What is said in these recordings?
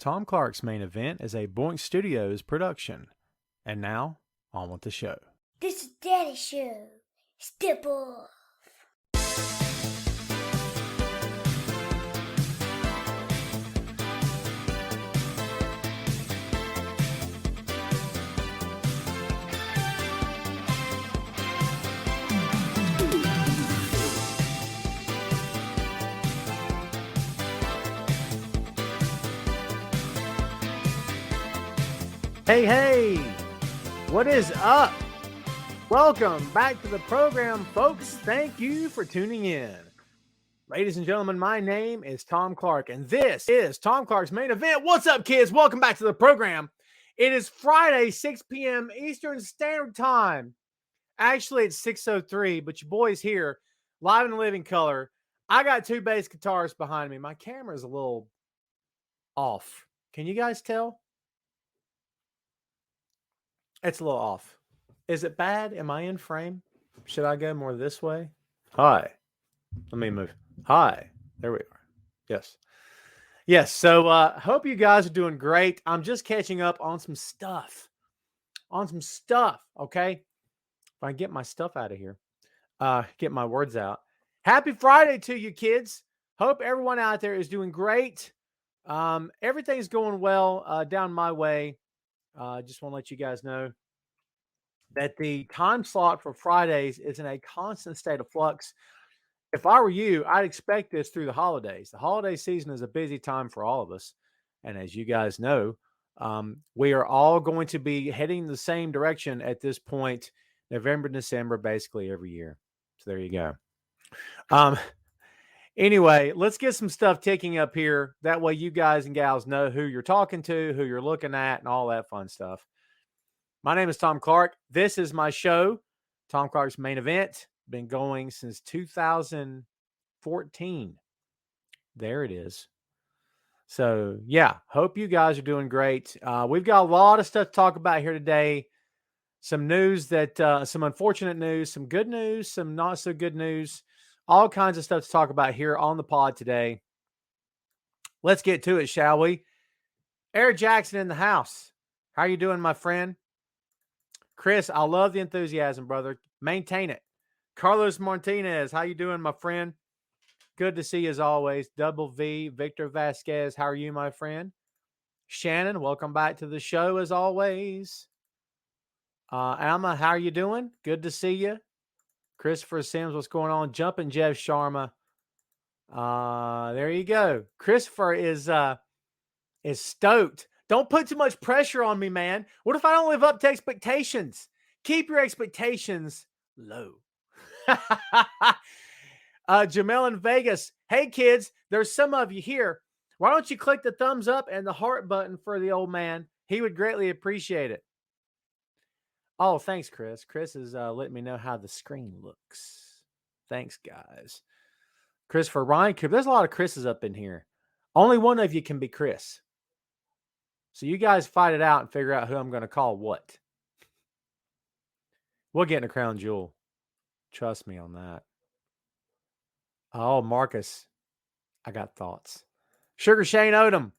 Tom Clark's Main Event is a Boink Studios production. And now, on with the show. This is Daddy's show. Step off. Hey, what is up? Welcome back to the program, folks. Thank you for tuning in. Ladies and gentlemen, my name is Tom Clark, and this is Tom Clark's Main Event. What's up, kids? Welcome back to the program. It is Friday, 6 p.m. Eastern Standard Time. Actually, it's 6:03, but your boy's here, live in living color. I got two bass guitars behind me. My camera's a little off. Can you guys tell? It's a little off. Is it bad? Am I in frame? Should I go more this way? Hi. Let me move. Hi. There we are. Yes. Yes. So hope you guys are doing great. I'm just catching up on some stuff. Okay. If I can get my stuff out of here. Get my words out. Happy Friday to you, kids. Hope everyone out there is doing great. Everything's going well down my way. Just want to let you guys know that the time slot for Fridays is in a constant state of flux. If I were you, I'd expect this through the holidays. The holiday season is a busy time for all of us. And as you guys know, we are all going to be heading the same direction at this point, November, December, basically every year. So there you go. Anyway, let's get some stuff ticking up here. That way you guys and gals know who you're talking to, who you're looking at, and all that fun stuff. My name is Tom Clark. This is my show, Tom Clark's Main Event. Been going since 2014. There it is. So, yeah, hope you guys are doing great. We've got a lot of stuff to talk about here today. Some news some unfortunate news, some good news, some not so good news. All kinds of stuff to talk about here on the pod today. Let's get to it, shall we? Eric Jackson in the house. How are you doing, my friend? Chris, I love the enthusiasm, brother. Maintain it. Carlos Martinez, how you doing, my friend? Good to see you as always. Double V, Victor Vasquez, how are you, my friend? Shannon, welcome back to the show as always. Alma, how are you doing? Good to see you. Christopher Sims, what's going on? Jumping Jeff Sharma. There you go. Christopher is stoked. Don't put too much pressure on me, man. What if I don't live up to expectations? Keep your expectations low. Jamel in Vegas. Hey, kids, there's some of you here. Why don't you click the thumbs up and the heart button for the old man? He would greatly appreciate it. Oh, thanks, Chris. Chris is letting me know how the screen looks. Thanks, guys. Christopher Ryan, there's a lot of Chris's up in here. Only one of you can be Chris. So you guys fight it out and figure out who I'm going to call what. We'll get in a Crown Jewel. Trust me on that. Oh, Marcus. I got thoughts. Sugar Shane Odom.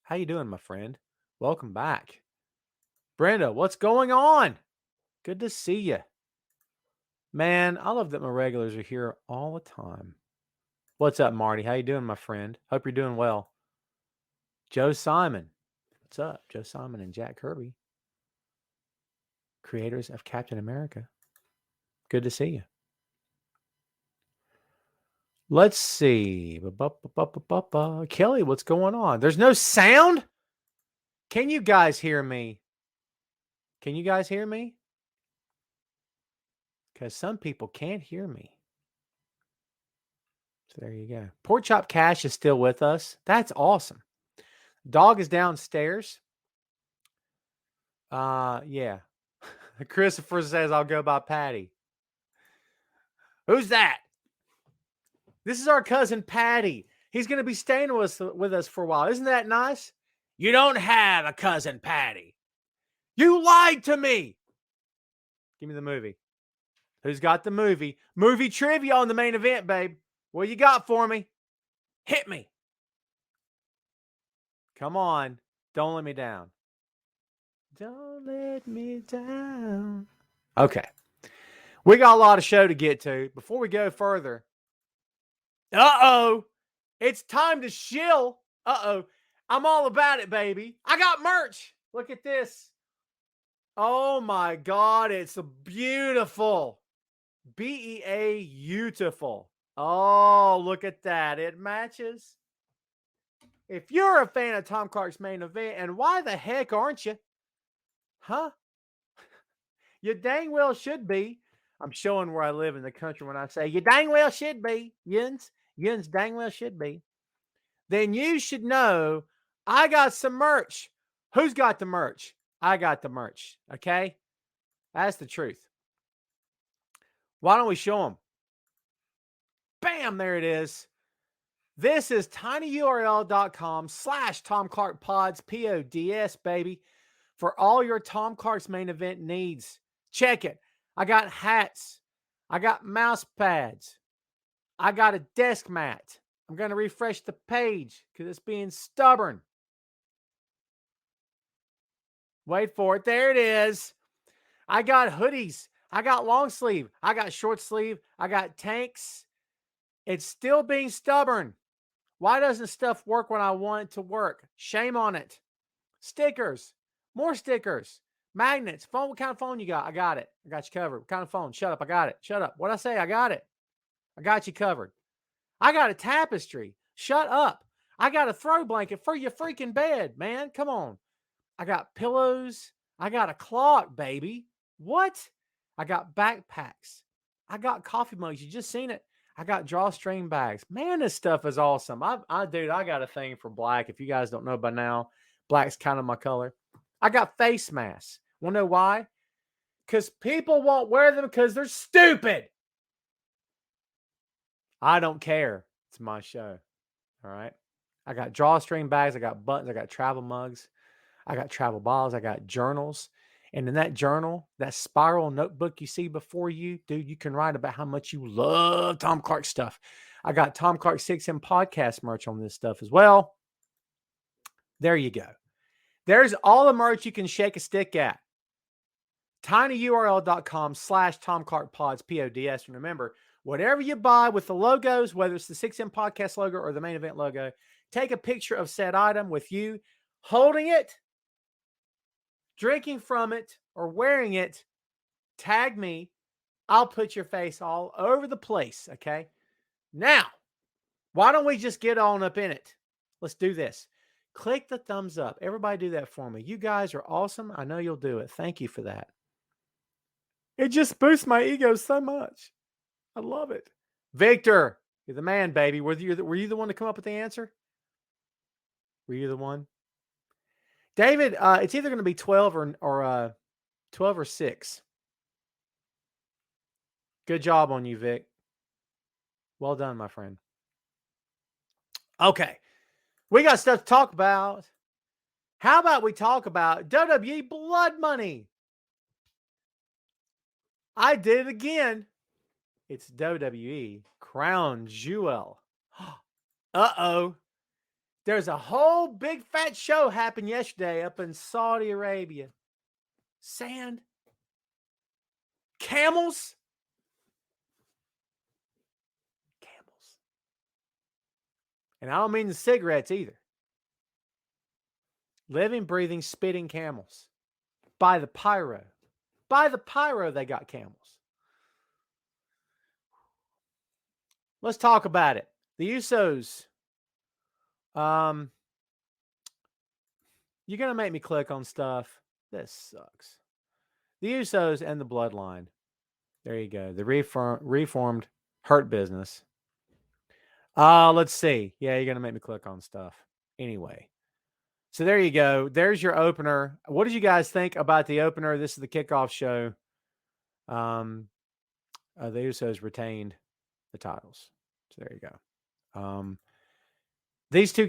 How you doing, my friend? Welcome back. Brenda, what's going on? Good to see you. Man, I love that my regulars are here all the time. What's up, Marty? How you doing, my friend? Hope you're doing well. Joe Simon. What's up? Joe Simon and Jack Kirby. Creators of Captain America. Good to see you. Let's see. Kelly, what's going on? There's no sound? Can you guys hear me? Can you guys hear me? Because some people can't hear me. So there you go. Pork Chop Cash is still with us. That's awesome. Dog is downstairs. Yeah. Christopher says I'll go by Patty. Who's that? This is our cousin Patty. He's going to be staying with us for a while. Isn't that nice? You don't have a cousin Patty. You lied to me. Give me the movie. Who's got the movie? Movie trivia on the Main Event, babe. What you got for me? Hit me. Come on. Don't let me down. Don't let me down. Okay. We got a lot of show to get to. Before we go further, it's time to shill. I'm all about it, baby. I got merch. Look at this. Oh my God, it's beautiful. beautiful. Oh, look at that. It matches. If you're a fan of Tom Clark's main event, and why the heck aren't you? Huh? You dang well should be. I'm showing where I live in the country when I say you dang well should be. Yins dang well should be. Then you should know I got some merch. Who's got the merch? I got the merch. Okay? That's the truth. Why don't we show them? Bam, there it is. This is tinyurl.com/Tom Clark Pods, PODS, baby, for all your Tom Clark's main event needs. Check it. I got hats. I got mouse pads. I got a desk mat. I'm going to refresh the page because it's being stubborn. Wait for it. There it is. I got hoodies. I got long sleeve. I got short sleeve. I got tanks. It's still being stubborn. Why doesn't stuff work when I want it to work? Shame on it. Stickers. More stickers. Magnets. Phone. What kind of phone you got? I got it. I got you covered. What kind of phone? Shut up. I got it. Shut up. What'd I say? I got it. I got you covered. I got a tapestry. Shut up. I got a throw blanket for your freaking bed, man. Come on. I got pillows. I got a clock, baby. What? I got backpacks. I got coffee mugs. You just seen it. I got drawstring bags. Man, this stuff is awesome. Dude, I got a thing for black. If you guys don't know by now, black's kind of my color. I got face masks. Want to know why? Because people won't wear them because they're stupid. I don't care. It's my show. All right. I got drawstring bags. I got buttons. I got travel mugs. I got travel bottles. I got journals. And in that journal, that spiral notebook you see before you, dude, you can write about how much you love Tom Clark stuff. I got Tom Clark 6M podcast merch on this stuff as well. There you go. There's all the merch you can shake a stick at. tinyurl.com/Tom Clark Pods, PODS. And remember, whatever you buy with the logos, whether it's the 6M podcast logo or the main event logo, take a picture of said item with you holding it, drinking from it, or wearing it. Tag me. I'll put your face all over the place. Okay. Now, why don't we just get on up in it? Let's do this. Click the thumbs up. Everybody do that for me. You guys are awesome. I know you'll do it. Thank you for that. It just boosts my ego so much. I love it. Victor, you're the man, baby. Were you the one to come up with the answer? Were you the one? David, it's either going to be 12 or 12 or 6. Good job on you, Vic. Well done, my friend. Okay. We got stuff to talk about. How about we talk about WWE Blood Money? I did it again. It's WWE Crown Jewel. Uh-oh. There's a whole big fat show happened yesterday up in Saudi Arabia. Sand. Camels. Camels. And I don't mean the cigarettes either. Living, breathing, spitting camels. By the pyro. By the pyro, they got camels. Let's talk about it. The Usos. You're going to make me click on stuff. This sucks. The Usos and the Bloodline. There you go. The reformed Hurt Business. Let's see. Yeah, you're going to make me click on stuff. Anyway. So there you go. There's your opener. What did you guys think about the opener? This is the kickoff show. The Usos retained the titles. So there you go. These two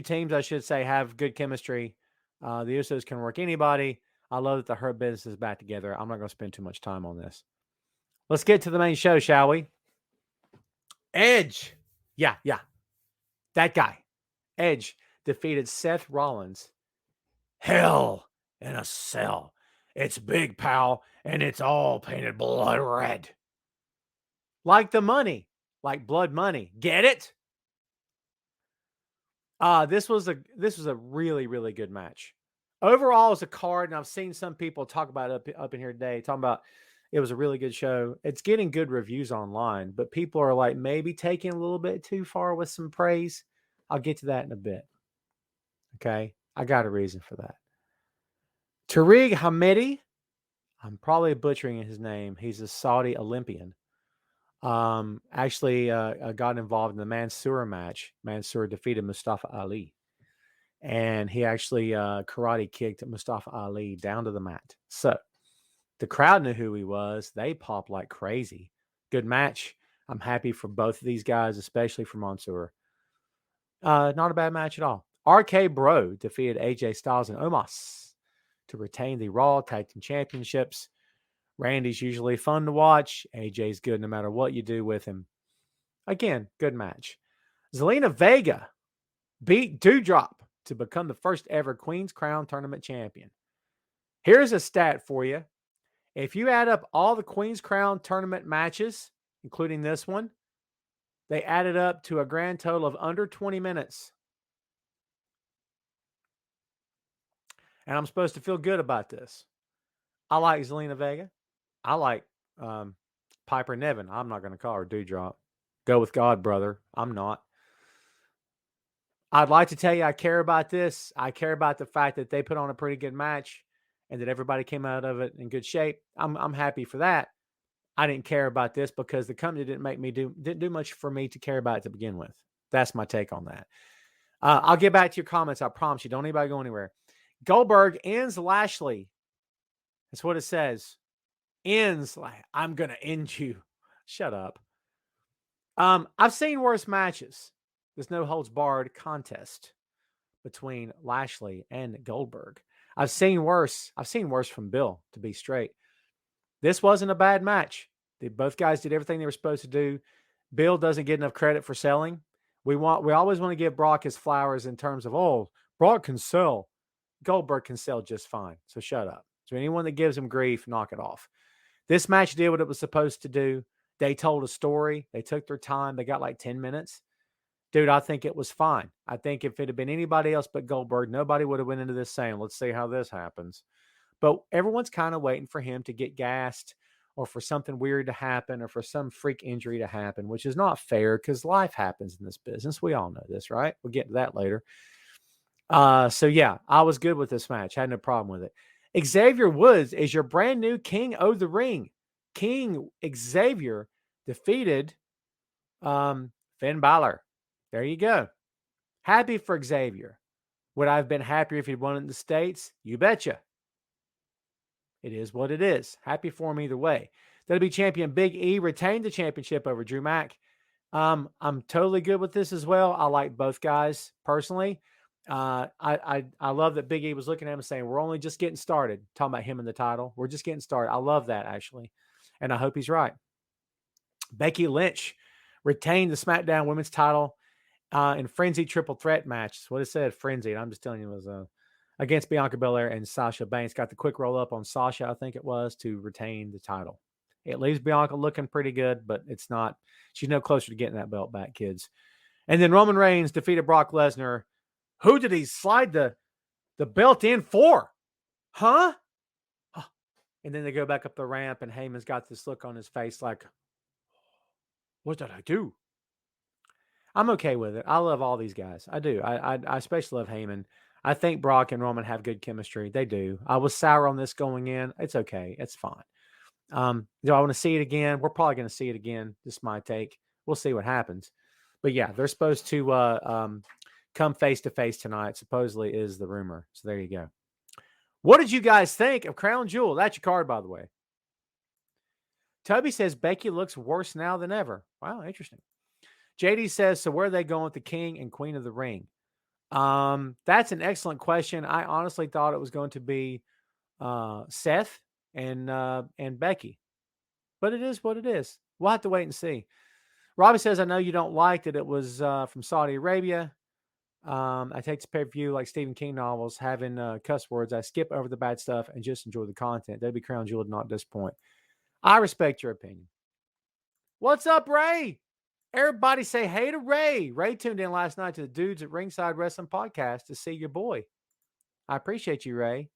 teams, I should say, have good chemistry. The Usos can work anybody. I love that the Hurt Business is back together. I'm not going to spend too much time on this. Let's get to the main show, shall we? Edge. Yeah. That guy. Edge. defeated Seth Rollins. Hell in a Cell. It's big, pal, and it's all painted blood red. Like the money, like blood money. Get it? This was a really, really good match. Overall, as a card, and I've seen some people talk about it up in here today, talking about it was a really good show. It's getting good reviews online, but people are like maybe taking a little bit too far with some praise. I'll get to that in a bit. Okay, I got a reason for that. Tariq Hamidi, I'm probably butchering his name. He's a Saudi Olympian. Actually got involved in the Mansoor match. Mansoor defeated Mustafa Ali. And he actually karate kicked Mustafa Ali down to the mat. So the crowd knew who he was. They popped like crazy. Good match. I'm happy for both of these guys, especially for Mansoor. Not a bad match at all. RK Bro defeated AJ Styles and Omos to retain the Raw Tag Team Championships. Randy's usually fun to watch. AJ's good no matter what you do with him. Again, good match. Zelina Vega beat Doudrop to become the first ever Queen's Crown Tournament champion. Here's a stat for you. If you add up all the Queen's Crown Tournament matches, including this one, they added up to a grand total of under 20 minutes. And I'm supposed to feel good about this. I like Zelina Vega. I like Piper Niven. I'm not going to call her Doudrop. Go with God, brother. I'm not. I'd like to tell you I care about this. I care about the fact that they put on a pretty good match and that everybody came out of it in good shape. I'm happy for that. I didn't care about this because the company didn't do much for me to care about it to begin with. That's my take on that. I'll get back to your comments. I promise you. Don't anybody go anywhere. Goldberg ends Lashley. That's what it says. Ends like I'm gonna end you. Shut up. I've seen worse matches. There's no holds barred contest between Lashley and Goldberg. I've seen worse. I've seen worse from Bill, to be straight. This wasn't a bad match. Both guys did everything they were supposed to do. Bill doesn't get enough credit for selling. We always want to give Brock his flowers in terms of, oh, Brock can sell. Goldberg can sell just fine. So shut up. So anyone that gives him grief, knock it off. This match did what it was supposed to do. They told a story. They took their time. They got like 10 minutes. Dude, I think it was fine. I think if it had been anybody else but Goldberg, nobody would have went into this saying, let's see how this happens. But everyone's kind of waiting for him to get gassed or for something weird to happen or for some freak injury to happen, which is not fair because life happens in this business. We all know this, right? We'll get to that later. So, yeah, I was good with this match. I had no problem with it. Xavier Woods is your brand new King of the Ring. King Xavier defeated Finn Balor. There you go. Happy for Xavier. Would I have been happier if he'd won in the States? You betcha. It is what it is. Happy for him either way. WWE champion Big E retained the championship over Drew Mack. I'm totally good with this as well. I like both guys personally. I love that Big E was looking at him and saying, we're only just getting started. Talking about him and the title. We're just getting started. I love that, actually. And I hope he's right. Becky Lynch retained the SmackDown women's title in Frenzy triple threat match. That's what it said, Frenzy. I'm just telling you, it was against Bianca Belair and Sasha Banks. Got the quick roll up on Sasha, I think it was, to retain the title. It leaves Bianca looking pretty good, but it's not. She's no closer to getting that belt back, kids. And then Roman Reigns defeated Brock Lesnar. Who did he slide the belt in for? Huh? And then they go back up the ramp, and Heyman's got this look on his face like, what did I do? I'm okay with it. I love all these guys. I do. I especially love Heyman. I think Brock and Roman have good chemistry. They do. I was sour on this going in. It's okay. It's fine. Do I want to see it again? We're probably going to see it again. This is my take. We'll see what happens. But yeah, they're supposed to come face to face tonight, supposedly is the rumor. So there you go. What did you guys think of Crown Jewel? That's your card, by the way. Toby says Becky looks worse now than ever. Wow, interesting. JD says, so where are they going with the King and Queen of the Ring? That's an excellent question. I honestly thought it was going to be Seth and Becky. But it is what it is. We'll have to wait and see. Robbie says, I know you don't like that it was from Saudi Arabia. I take this pay-per-view like Stephen King novels, having cuss words. I skip over the bad stuff and just enjoy the content. WWE Crown Jewel did not disappoint. I respect your opinion. What's up, Ray? Everybody say hey to Ray. Ray tuned in last night to the Dudes at Ringside Wrestling podcast to see your boy. I appreciate you, Ray.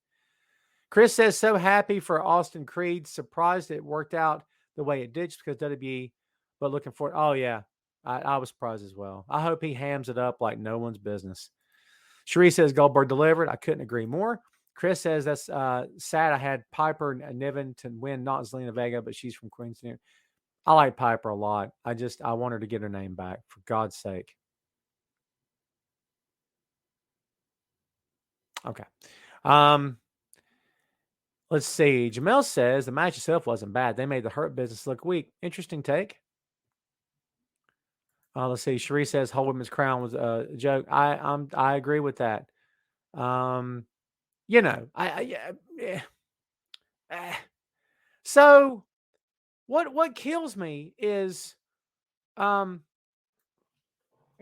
Chris says, so happy for Austin Creed. Surprised it worked out the way it did just because WWE, but looking forward. Oh, yeah. I was surprised as well. I hope he hams it up like no one's business. Cherie says, Goldberg delivered. I couldn't agree more. Chris says, that's sad. I had Piper and Niven to win, not Zelina Vega, but she's from Queenston. I like Piper a lot. I want her to get her name back, for God's sake. Okay. Let's see. Jamel says the match itself wasn't bad. They made the Hurt Business look weak. Interesting take. Let's see. Cherie says whole women's crown was a joke. I agree with that. So what kills me is and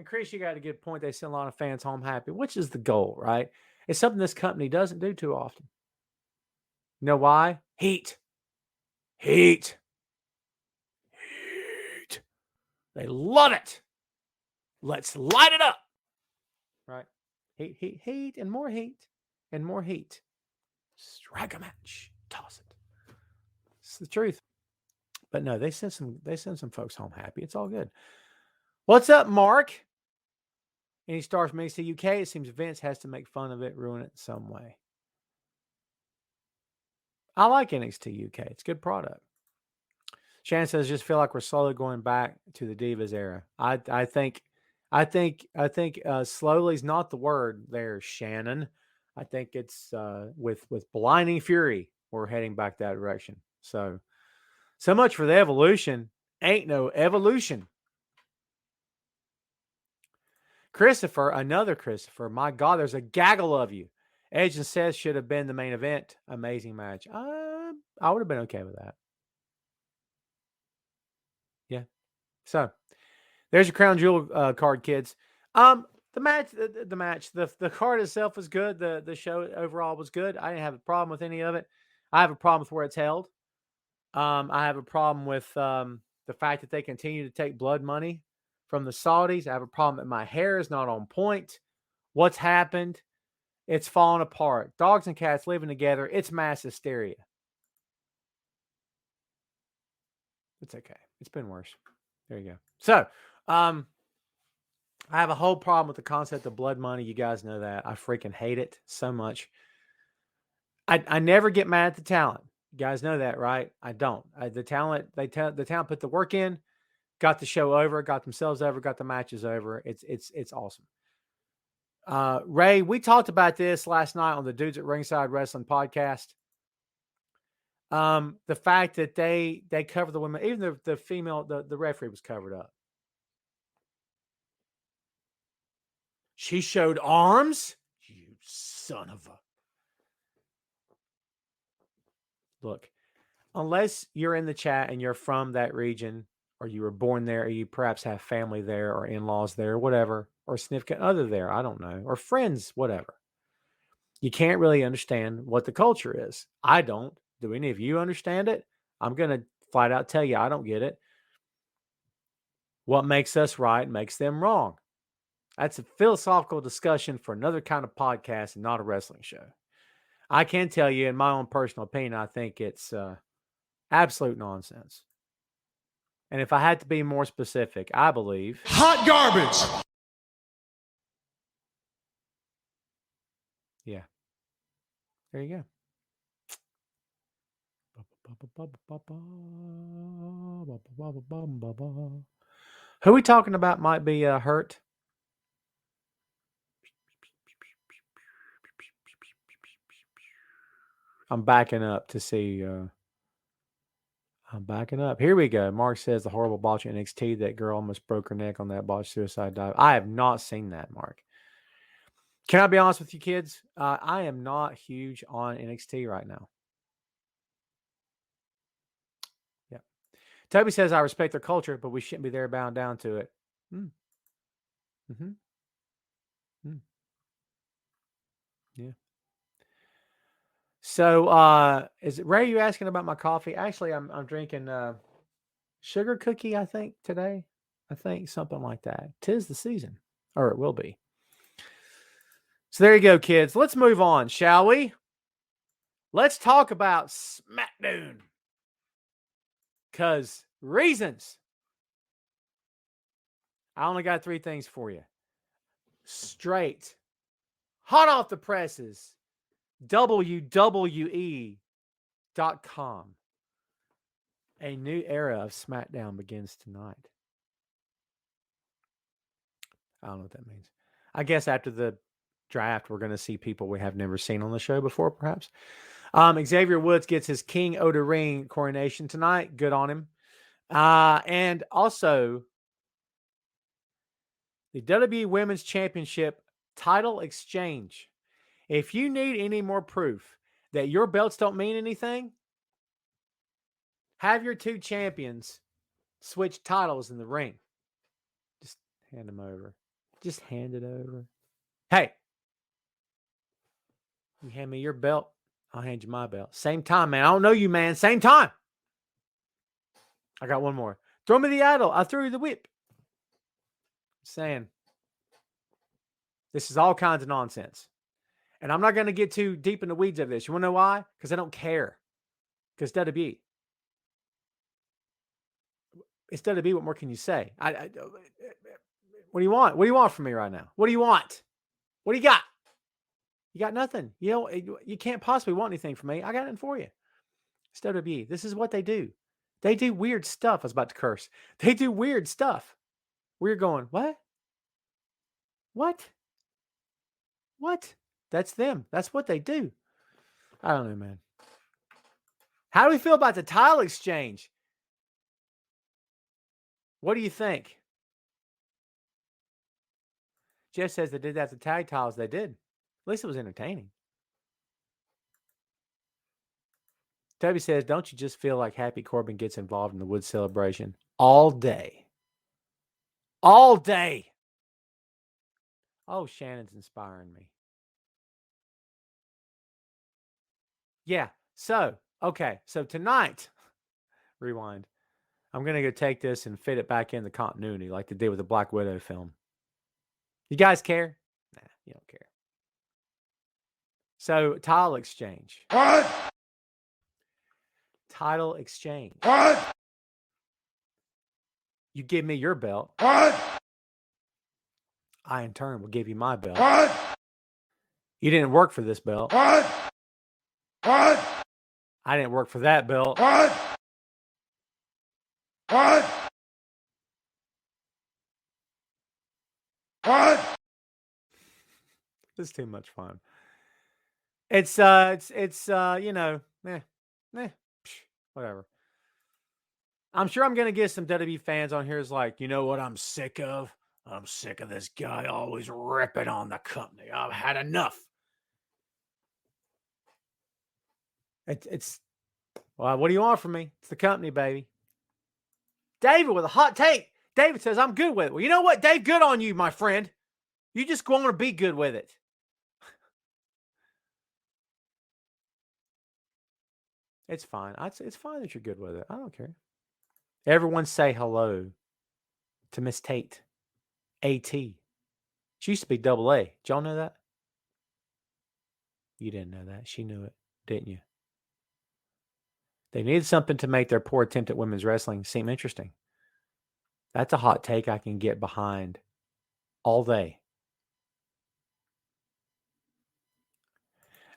Chris, you got a good point. They send a lot of fans home happy, which is the goal, right? It's something this company doesn't do too often. You know why? Heat. They love it. Let's light it up. Right? Heat, and more heat, and more heat. Strike a match. Toss it. It's the truth. But no, they send some folks home happy. It's all good. What's up, Mark? Any stars from NXT UK? It seems Vince has to make fun of it, ruin it in some way. I like NXT UK. It's a good product. Shannon says, just feel like we're slowly going back to the Divas era. I think slowly is not the word there, Shannon. I think it's with blinding fury, we're heading back that direction. So much for the evolution. Ain't no evolution. Christopher, another Christopher. My God, there's a gaggle of you. Edge and Seth should have been the main event. Amazing match. I would have been okay with that. Yeah. So there's your Crown Jewel card, kids. The card itself was good. The show overall was good. I didn't have a problem with any of it. I have a problem with where it's held. I have a problem with the fact that they continue to take blood money from the Saudis. I have a problem that my hair is not on point. What's happened? It's falling apart. Dogs and cats living together. It's mass hysteria. It's okay. It's been worse. There you go. So, I have a whole problem with the concept of blood money. You guys know that. I freaking hate it so much. I never get mad at the talent. You guys know that, right? I don't. The talent put the work in, got the show over, got themselves over, got the matches over. It's awesome. Ray, we talked about this last night on the Dudes at Ringside Wrestling podcast. The fact that they cover the women, even the female, the referee was covered up. She showed arms? You son of a... Look, unless you're in the chat and you're from that region, or you were born there, or you perhaps have family there, or in-laws there, or whatever, or significant other there, I don't know, or friends, whatever. You can't really understand what the culture is. I don't. Do any of you understand it? I'm going to flat out tell you, I don't get it. What makes us right makes them wrong. That's a philosophical discussion for another kind of podcast and not a wrestling show. I can tell you, in my own personal opinion, I think it's absolute nonsense. And if I had to be more specific, I believe... hot garbage! Yeah. There you go. Who we talking about might be hurt? I'm backing up to see. I'm backing up. Here we go. Mark says the horrible botch in NXT. That girl almost broke her neck on that botch suicide dive. I have not seen that, Mark. Can I be honest with you, kids? I am not huge on NXT right now. Yeah. Toby says, I respect their culture, but we shouldn't be there bound down to it. Mm-hmm. Yeah. So, is it Ray? You asking about my coffee? Actually, I'm drinking sugar cookie. I think today. I think something like that. 'Tis the season, or it will be. So there you go, kids. Let's move on, shall we? Let's talk about Smackdown. Because reasons. I only got 3 things for you. Straight, hot off the presses, WWE.com. A new era of Smackdown begins tonight. I don't know what that means. I guess after the draft, we're going to see people we have never seen on the show before, perhaps. Xavier Woods gets his King of the Ring coronation tonight. Good on him. And also, the WWE Women's Championship title exchange. If you need any more proof that your belts don't mean anything, have your 2 champions switch titles in the ring. Just hand them over. Just hand it over. Hey, you hand me your belt, I'll hand you my belt. Same time, man. I don't know you, man. Same time. I got one more. Throw me the idol. I threw you the whip. Saying this is all kinds of nonsense. And I'm not going to get too deep in the weeds of this. You want to know why? Because I don't care. Because WWE. It's WWE. What more can you say? What do you want? What do you want from me right now? What do you want? What do you got? You got nothing. You know, you can't possibly want anything from me. I got nothing for you. It's WWE. This is what they do. They do weird stuff. I was about to curse. They do weird stuff. We're going, what? What? What? That's them. That's what they do. I don't know, man. How do we feel about the title exchange? What do you think? Jeff says they did that to tag titles. They did. At least it was entertaining. Toby says, don't you just feel like Happy Corbin gets involved in the Wood celebration all day? All day. Oh, Shannon's inspiring me. Yeah. So, okay. So tonight, rewind. I'm going to go take this and fit it back in the continuity like they did with the Black Widow film. You guys care? Nah, you don't care. So, title exchange. What? Title exchange. What? You give me your belt. What? I, in turn, will give you my belt. What? You didn't work for this belt. What? What? I didn't work for that belt. What? What? What? This is too much fun. It's you know, whatever. I'm sure I'm gonna get some WWE fans on here is like, you know what I'm sick of? I'm sick of this guy always ripping on the company. I've had enough. It's well, what do you want from me? It's the company, baby. David with a hot take. David says, I'm good with it. Well, you know what, Dave? Good on you, my friend. You just want to be good with it. It's fine. It's fine that you're good with it. I don't care. Everyone say hello to Miss Tate. A.T. She used to be double A. Did y'all know that? You didn't know that. She knew it, didn't you? They needed something to make their poor attempt at women's wrestling seem interesting. That's a hot take I can get behind all day.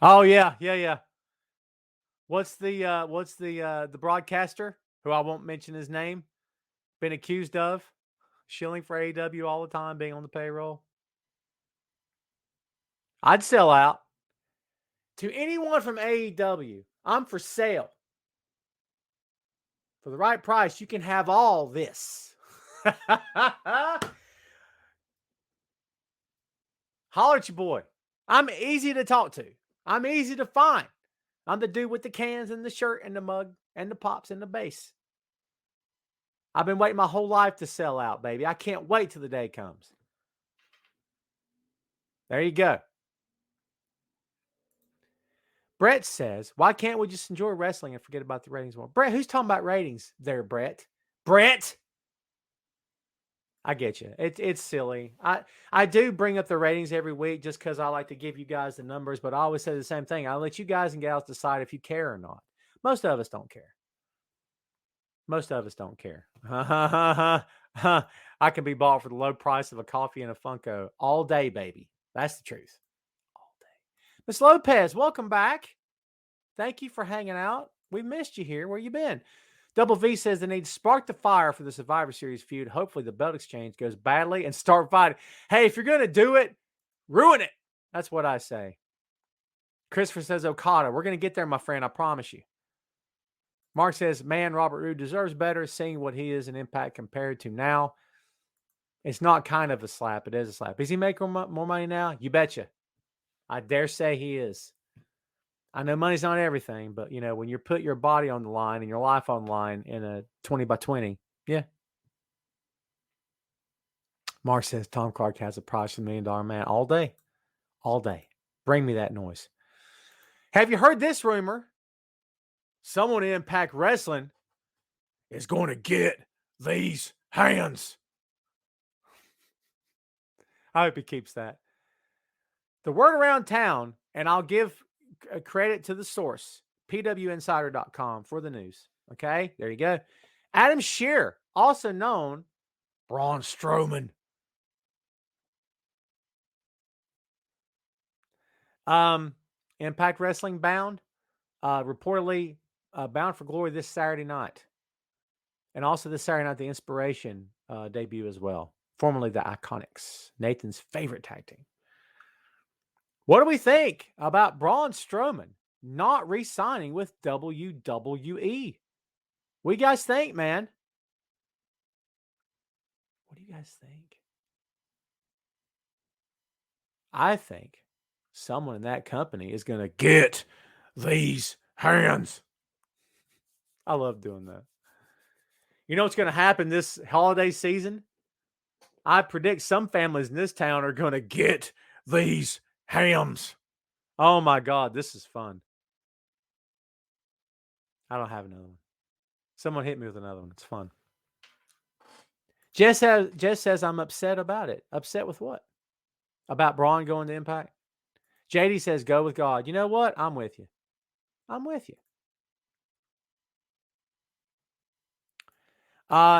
Oh, yeah. What's the broadcaster who I won't mention his name been accused of shilling for AEW all the time, being on the payroll? I'd sell out to anyone from AEW. I'm for sale. For the right price, you can have all this. Holler at your boy. I'm easy to talk to. I'm easy to find. I'm the dude with the cans and the shirt and the mug and the pops and the bass. I've been waiting my whole life to sell out, baby. I can't wait till the day comes. There you go. Brett says, why can't we just enjoy wrestling and forget about the ratings more? Brett, who's talking about ratings there, Brett? Brett! I get you. It's silly. I do bring up the ratings every week just because I like to give you guys the numbers, but I always say the same thing. I'll let you guys and gals decide if you care or not. Most of us don't care. Most of us don't care. I can be bought for the low price of a coffee and a Funko all day, baby. That's the truth. All day. Miss Lopez, welcome back. Thank you for hanging out. We missed you here. Where you been? Double V says they need to spark the fire for the Survivor Series feud. Hopefully the belt exchange goes badly and start fighting. Hey, if you're going to do it, ruin it. That's what I say. Christopher says Okada. We're going to get there, my friend. I promise you. Mark says, man, Robert Roode deserves better, seeing what he is in Impact compared to now. It's not kind of a slap. It is a slap. Is he making more money now? You betcha. I dare say he is. I know money's not everything, but, you know, when you put your body on the line and your life on the line in a 20x20, yeah. Mark says Tom Clark has a price of $1 million man all day. All day. Bring me that noise. Have you heard this rumor? Someone in Impact Wrestling is going to get these hands. I hope he keeps that. The word around town, and I'll give credit to the source, pwinsider.com for the news. Okay, there you go. Adam Shearer, also known Braun Strowman. Impact Wrestling bound, reportedly bound for glory this Saturday night. And also this Saturday night, the Inspiration debut as well. Formerly the Iconics, Nathan's favorite tag team. What do we think about Braun Strowman not re-signing with WWE? What do you guys think, man? What do you guys think? I think someone in that company is going to get these hands. I love doing that. You know what's going to happen this holiday season? I predict some families in this town are going to get these hams. Oh my God, this is fun. I don't have another one. Someone hit me with another one. It's fun. Jess says I'm upset about it. Upset with what? About Braun going to Impact? JD says go with God. You know what? I'm with you. I'm with you.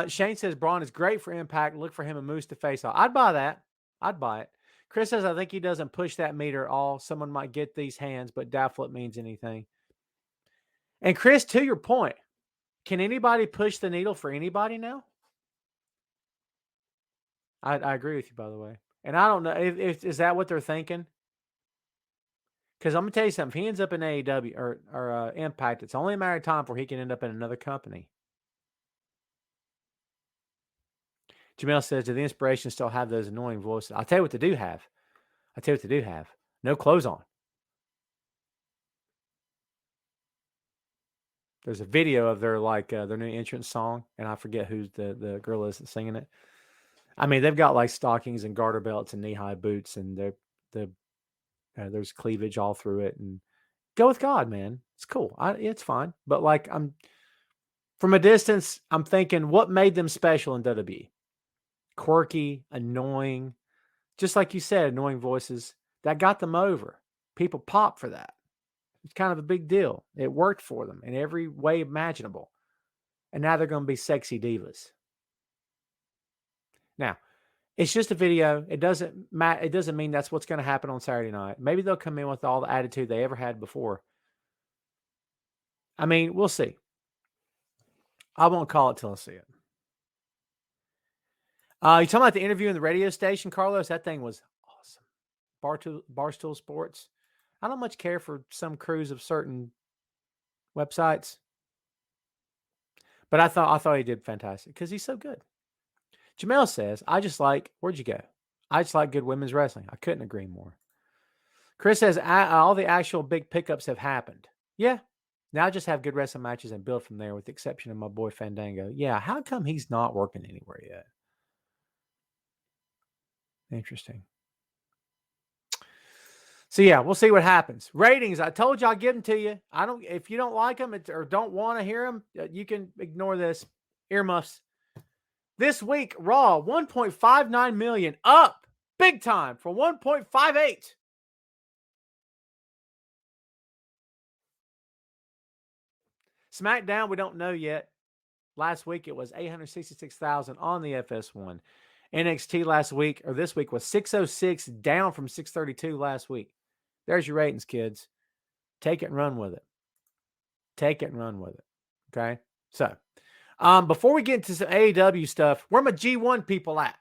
Shane says Braun is great for Impact. Look for him and Moose to face off. I'd buy that. I'd buy it. Chris says I think he doesn't push that meter at all. Someone might get these hands, but doubtful it means anything. And Chris, to your point, can anybody push the needle for anybody now? I agree with you, by the way. And I don't know if is that what they're thinking? Because I'm gonna tell you something. If he ends up in AEW or Impact, it's only a matter of time before he can end up in another company. Jamel says, do the Inspiration still have those annoying voices? I'll tell you what they do have. No clothes on. There's a video of their their new entrance song, and I forget who the girl is that's singing it. I mean, they've got like stockings and garter belts and knee-high boots, and there's cleavage all through it. And go with God, man. It's cool. It's fine. But like from a distance, I'm thinking, what made them special in WWE? Quirky, annoying, just like you said, annoying voices that got them over. People pop for that. It's kind of a big deal. It worked for them in every way imaginable. And now they're going to be sexy divas. Now, it's just a video. It doesn't mean that's what's going to happen on Saturday night. Maybe they'll come in with all the attitude they ever had before. I mean, we'll see. I won't call it till I see it. You talking about the interview in the radio station, Carlos? That thing was awesome. Barstool Sports. I don't much care for some crews of certain websites, but I thought he did fantastic because he's so good. Jamel says, where'd you go? I just like good women's wrestling. I couldn't agree more. Chris says, all the actual big pickups have happened. Yeah. Now just have good wrestling matches and build from there with the exception of my boy Fandango. Yeah. How come he's not working anywhere yet? Interesting. So yeah, we'll see what happens. Ratings, I told you I'll give them to you. If you don't like them or don't want to hear them, you can ignore this. Earmuffs. This week, Raw 1.59 million, up big time from 1.58. Smackdown, we don't know yet. Last week it was 866,000 on the FS1. NXT this week was 606, down from 632 last week. There's your ratings, kids. Take it and run with it. Take it and run with it. Okay? So, before we get into some AEW stuff, where my G1 people at?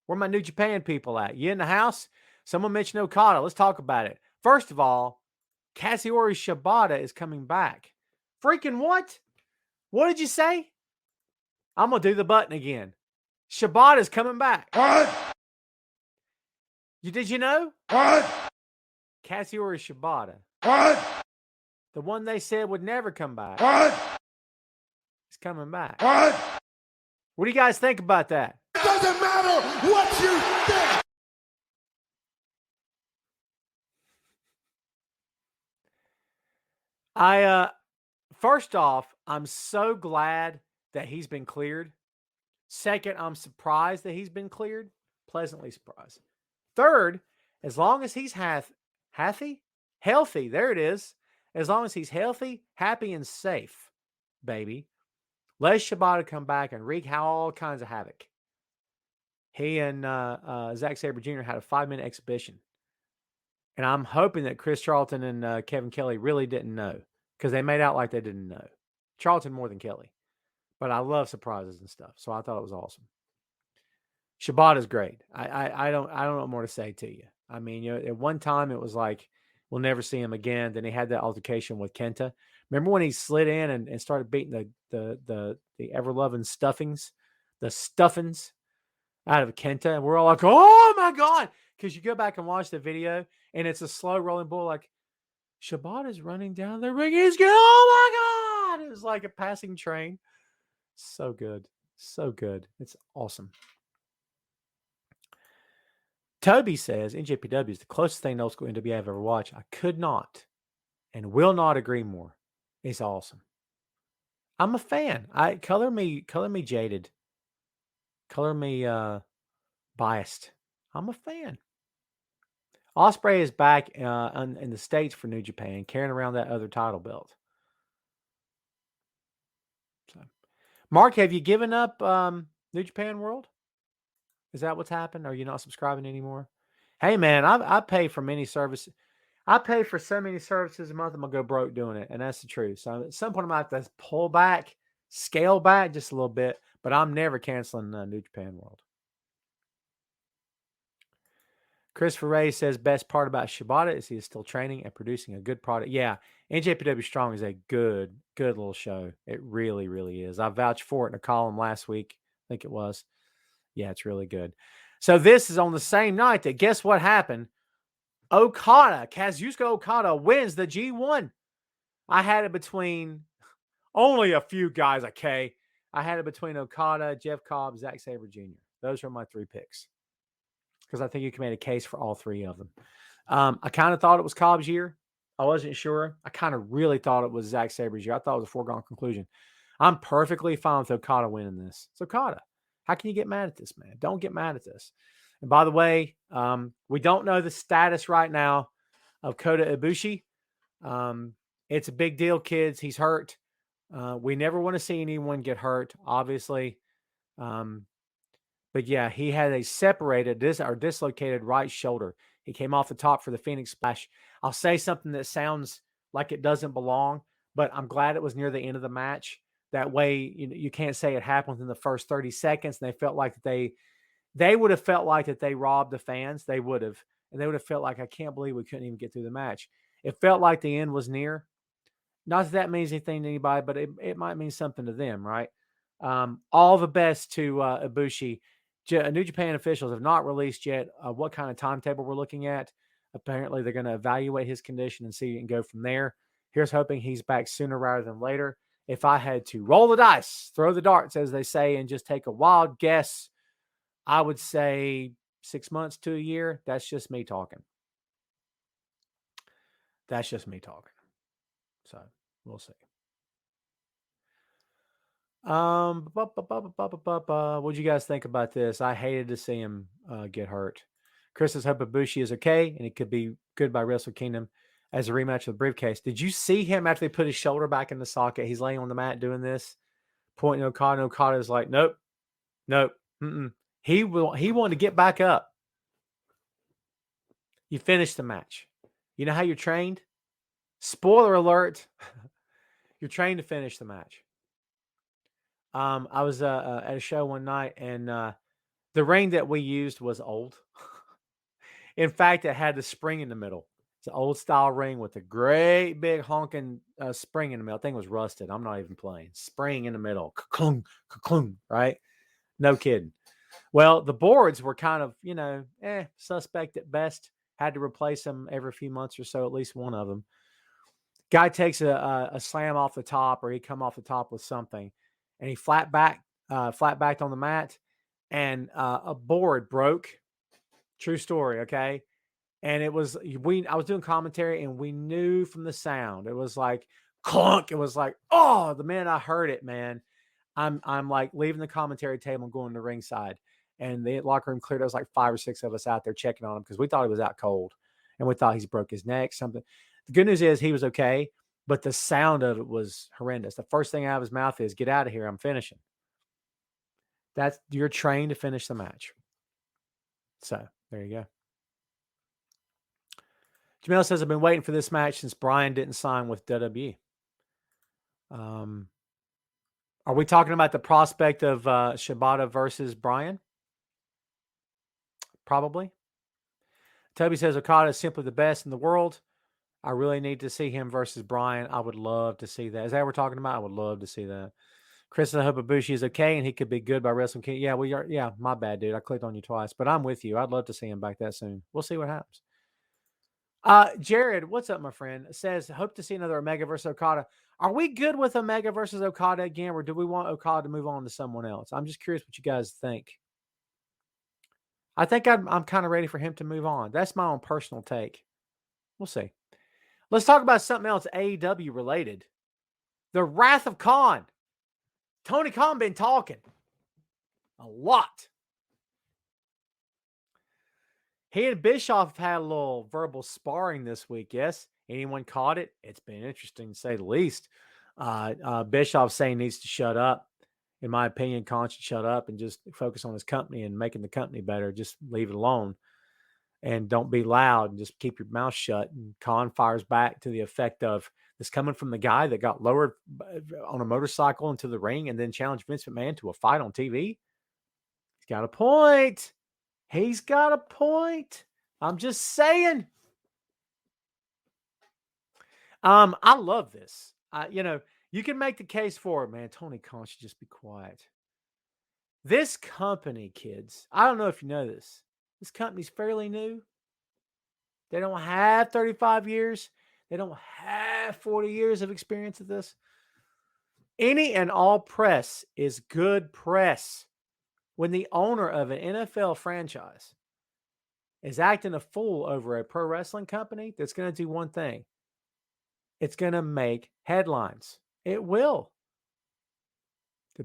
Where my New Japan people at? You in the house? Someone mentioned Okada. Let's talk about it. First of all, Kazuori Shibata is coming back. Freaking what? What did you say? I'm going to do the button again. Shibata's coming back. What? Did you know? What? Kazuori Shibata. What? The one they said would never come back. What? He's coming back. What? What do you guys think about that? It doesn't matter what you think. First off, I'm so glad that he's been cleared. Second, I'm surprised that he's been cleared. Pleasantly surprised. Third, as long as he's healthy, there it is. As long as he's healthy, happy, and safe, baby, let Shibata come back and wreak all kinds of havoc. He and Zack Sabre Jr. had a 5-minute exhibition. And I'm hoping that Chris Charlton and Kevin Kelly really didn't know, because they made out like they didn't know. Charlton more than Kelly. But I love surprises and stuff, so I thought it was awesome. Shibata's great. I don't know what more to say to you. I mean, at one time it was like we'll never see him again. Then he had that altercation with Kenta. Remember when he slid in and started beating the ever-loving stuffings out of Kenta, and we're all like, oh my God, because you go back and watch the video and it's a slow rolling bull, like Shibata's running down the ring. He's going, oh my God. It was like a passing train. So good. So good. It's awesome. Toby says NJPW is the closest thing to old school NWA I've ever watched. I could not and will not agree more. It's awesome. I'm a fan. Color me jaded. Color me biased. I'm a fan. Ospreay is back in the States for New Japan, carrying around that other title belt. So, Mark, have you given up New Japan World? Is that what's happened? Are you not subscribing anymore? Hey, man, I pay for many services. I pay for so many services a month, I'm going to go broke doing it, and that's the truth. So at some point, I'm going to have to pull back, scale back just a little bit, but I'm never canceling New Japan World. Christopher Ray says, best part about Shibata is he is still training and producing a good product. Yeah, NJPW Strong is a good little show. It really, really is. I vouched for it in a column last week. I think it was. Yeah, it's really good. So this is on the same night that, guess what happened? Kazusko Okada wins the G1. I had it between only a few guys, okay? I had it between Okada, Jeff Cobb, Zack Sabre Jr. Those are my 3 picks, because I think you can make a case for all 3 of them. I kind of thought it was Cobb's year. I wasn't sure. I kind of really thought it was Zack Sabre's year. I thought it was a foregone conclusion. I'm perfectly fine with Okada winning this. It's Okada. How can you get mad at this, man? Don't get mad at this. And by the way, we don't know the status right now of Kota Ibushi. It's a big deal, kids. He's hurt. We never want to see anyone get hurt, obviously. But yeah, he had a dislocated right shoulder. He came off the top for the Phoenix Splash. I'll say something that sounds like it doesn't belong, but I'm glad it was near the end of the match. That way, you can't say it happened in the first 30 seconds. And they felt like they would have felt like that they robbed the fans. They would have. And they would have felt like, I can't believe we couldn't even get through the match. It felt like the end was near. Not that means anything to anybody, but it might mean something to them, right? All the best to Ibushi. New Japan officials have not released yet what kind of timetable we're looking at. Apparently, they're going to evaluate his condition and see and go from there. Here's hoping he's back sooner rather than later. If I had to roll the dice, throw the darts, as they say, and just take a wild guess, I would say 6 months to a year. That's just me talking. That's just me talking. So we'll see. What'd you guys think about this? I hated to see him get hurt. Chris says Hope Ibushi is okay, and it could be good by Wrestle Kingdom as a rematch of the briefcase. Did you see him after they put his shoulder back in the socket? He's laying on the mat doing this, pointing to Okada. And Okada is like, nope. He wanted to get back up. You finished the match. You know how you're trained? Spoiler alert. You're trained to finish the match. I was at a show one night, and the ring that we used was old. In fact, it had the spring in the middle. It's an old style ring with a great big honking spring in the middle. I think it was rusted. I'm not even playing. Spring in the middle. Ka-klung, ka-klung, right? No kidding. Well, the boards were kind of, suspect at best. Had to replace them every few months or so, at least one of them. Guy takes a slam off the top, or he come off the top with something, and he flat backed on the mat, and a board broke. True story, okay? And I was doing commentary, and we knew from the sound. It was like clunk. It was like, oh, the minute I heard it, man, I'm like leaving the commentary table and going to ringside. And the locker room cleared. There was like 5 or 6 of us out there checking on him because we thought he was out cold, and we thought he's broke his neck, something. The good news is he was okay, but the sound of it was horrendous. The first thing out of his mouth is, "Get out of here! I'm finishing." You're trained to finish the match. So there you go. Jamil says, I've been waiting for this match since Bryan didn't sign with WWE. Are we talking about the prospect of Shibata versus Bryan? Probably. Toby says, Okada is simply the best in the world. I really need to see him versus Bryan. I would love to see that. Is that what we're talking about? I would love to see that. Chris, I hope Ibushi is okay and he could be good by Wrestling King. Yeah, we are. Yeah, my bad, dude. I clicked on you twice, but I'm with you. I'd love to see him back that soon. We'll see what happens. Jared, what's up, my friend? Says, hope to see another Omega versus Okada. Are we good with Omega versus Okada again, or do we want Okada to move on to someone else? I'm just curious what you guys think. I think I'm kind of ready for him to move on. That's my own personal take. We'll see. Let's talk about something else AEW related. The Wrath of Khan. Tony Khan been talking a lot. He and Bischoff had a little verbal sparring this week, yes? Anyone caught it? It's been interesting to say the least. Bischoff saying needs to shut up. In my opinion, Khan should shut up and just focus on his company and making the company better. Just leave it alone. And don't be loud and just keep your mouth shut. And Khan fires back to the effect of, this coming from the guy that got lowered on a motorcycle into the ring and then challenged Vince McMahon to a fight on TV. He's got a point. He's got a point. I'm just saying. I love this. You can make the case for it, man. Tony Khan should just be quiet. This company, kids, I don't know if you know this. This company's fairly new. They don't have 35 years. They don't have 40 years of experience at this. Any and all press is good press. When the owner of an NFL franchise is acting a fool over a pro wrestling company, that's going to do one thing. It's going to make headlines. It will.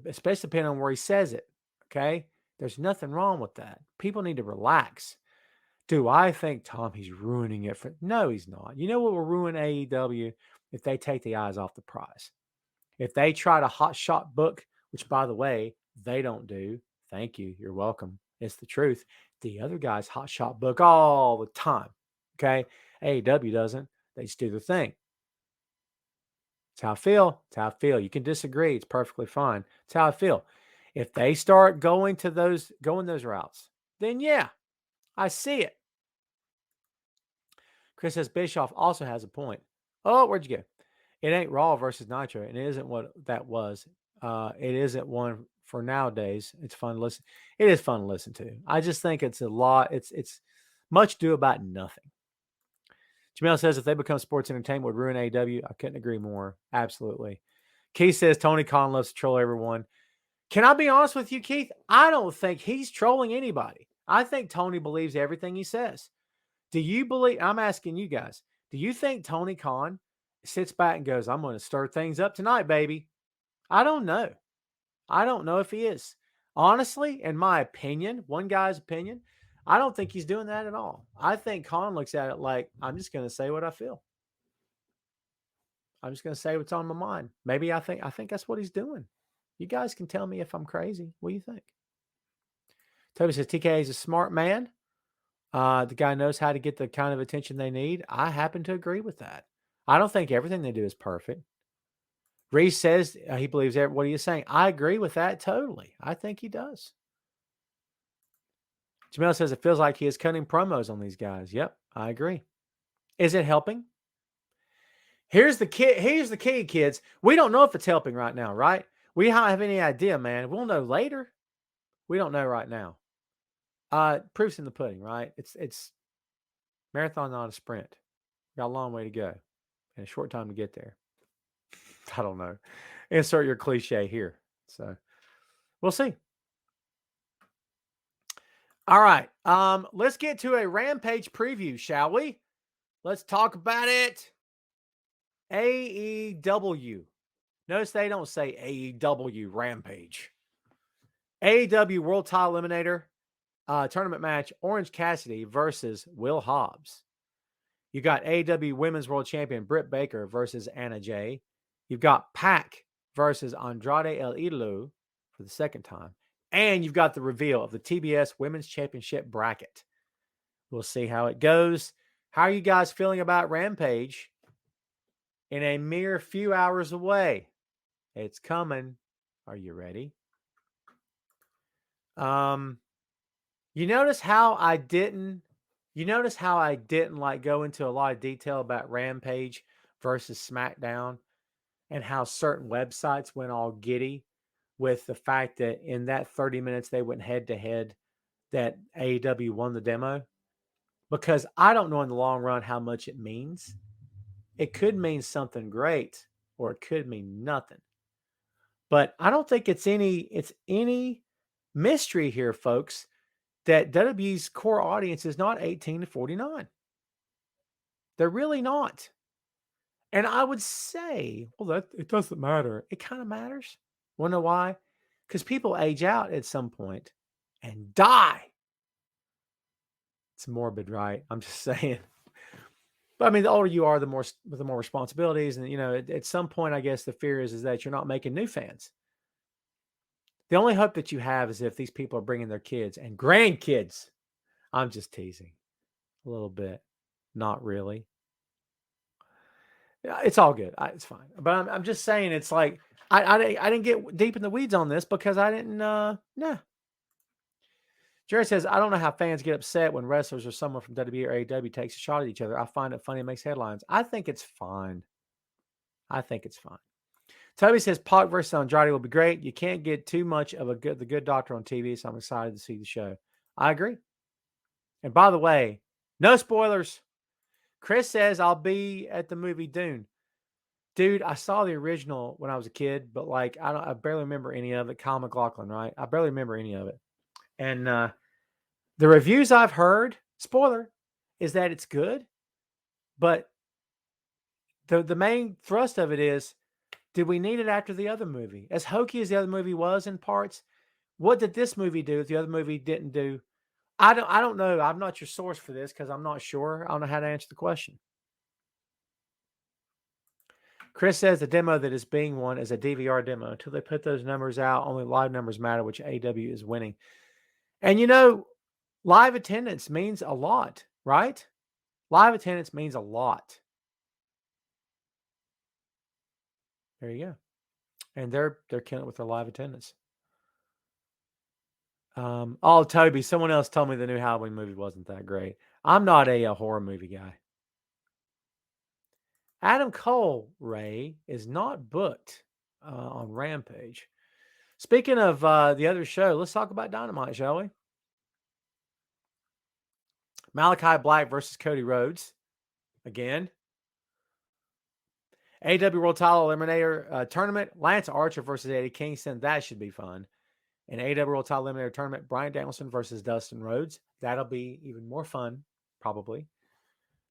Especially depending on where he says it. Okay? There's nothing wrong with that. People need to relax. Do I think Tommy's ruining it? No, he's not. You know what will ruin AEW? If they take the eyes off the prize. If they try to hot shot book, which, by the way, they don't do. Thank you. You're welcome. It's the truth. The other guys hot shot book all the time. Okay? AEW doesn't. They just do their thing. It's how I feel. It's how I feel. You can disagree. It's perfectly fine. It's how I feel. If they start going those routes, then yeah, I see it. Chris says Bischoff also has a point. Oh, where'd you go? It ain't Raw versus Nitro, and it isn't what that was. It isn't one for nowadays. It's fun to listen. It is fun to listen to. I just think it's a lot. It's much ado about nothing. Jamel says if they become sports entertainment would ruin AEW. I couldn't agree more. Absolutely. Keith says Tony Khan loves to troll everyone. Can I be honest with you, Keith? I don't think he's trolling anybody. I think Tony believes everything he says. Do you believe? I'm asking you guys. Do you think Tony Khan sits back and goes, I'm going to stir things up tonight, baby? I don't know. I don't know if he is. Honestly, in my opinion, one guy's opinion, I don't think he's doing that at all. I think Khan looks at it like, I'm just going to say what I feel. I'm just going to say what's on my mind. Maybe I think that's what he's doing. You guys can tell me if I'm crazy. What do you think? Toby says TK is a smart man. The guy knows how to get the kind of attention they need. I happen to agree with that. I don't think everything they do is perfect. Reese says he believes what he is saying. I agree with that totally. I think he does. Jamel says it feels like he is cutting promos on these guys. Yep, I agree. Is it helping? Here's the key, kids. We don't know if it's helping right now, right? We don't have any idea, man. We'll know later. We don't know right now. Proof's in the pudding, right? It's marathon, not a sprint. Got a long way to go and a short time to get there. I don't know. Insert your cliche here. So we'll see. All right. Let's get to a Rampage preview, shall we? Let's talk about it. AEW. Notice they don't say AEW Rampage. AEW World Title Eliminator tournament match, Orange Cassidy versus Will Hobbs. You got AEW Women's World Champion Britt Baker versus Anna Jay. You've got Pac versus Andrade El Idolo for the second time. And you've got the reveal of the TBS Women's Championship bracket. We'll see how it goes. How are you guys feeling about Rampage? In a mere few hours away. It's coming. Are you ready? You notice how I didn't like go into a lot of detail about Rampage versus Smackdown and how certain websites went all giddy with the fact that in that 30 minutes they went head to head that AEW won the demo, because I don't know in the long run how much it means. It could mean something great or it could mean nothing. But I don't think it's any mystery here, folks, that WWE's core audience is not 18 to 49. They're really not. And I would say, well, it doesn't matter. It kind of matters. Want to know why? Because people age out at some point and die. It's morbid, right? I'm just saying. But I mean, the older you are, the more responsibilities. And, at some point, I guess the fear is that you're not making new fans. The only hope that you have is if these people are bringing their kids and grandkids. I'm just teasing a little bit. Not really. Yeah, it's all good. It's fine. But I'm just saying, it's like, I didn't get deep in the weeds on this because I didn't, nah. Jerry says, I don't know how fans get upset when wrestlers or someone from WWE or AEW takes a shot at each other. I find it funny. It makes headlines. I think it's fine. Toby says Pac versus Andrade will be great. You can't get too much of the good doctor on TV, so I'm excited to see the show. I agree. And by the way, no spoilers. Chris says I'll be at the movie Dune. Dude, I saw the original when I was a kid, but I barely remember any of it. Kyle MacLachlan, right? I barely remember any of it. And the reviews I've heard, spoiler, is that it's good. But the main thrust of it is, did we need it after the other movie? As hokey as the other movie was in parts, what did this movie do that the other movie didn't do? I don't know. I'm not your source for this because I'm not sure. I don't know how to answer the question. Chris says the demo that is being won is a DVR demo. Until they put those numbers out, only live numbers matter, which AEW is winning. And live attendance means a lot, right? Live attendance means a lot. There you go. And they're killing it with their live attendance. Toby, someone else told me the new Halloween movie wasn't that great. I'm not a horror movie guy. Adam Cole, Ray, is not booked on Rampage. Speaking of the other show, let's talk about Dynamite, shall we? Malachi Black versus Cody Rhodes. Again. AEW World Title Eliminator Tournament. Lance Archer versus Eddie Kingston. That should be fun. And AEW World Title Eliminator Tournament. Bryan Danielson versus Dustin Rhodes. That'll be even more fun, probably.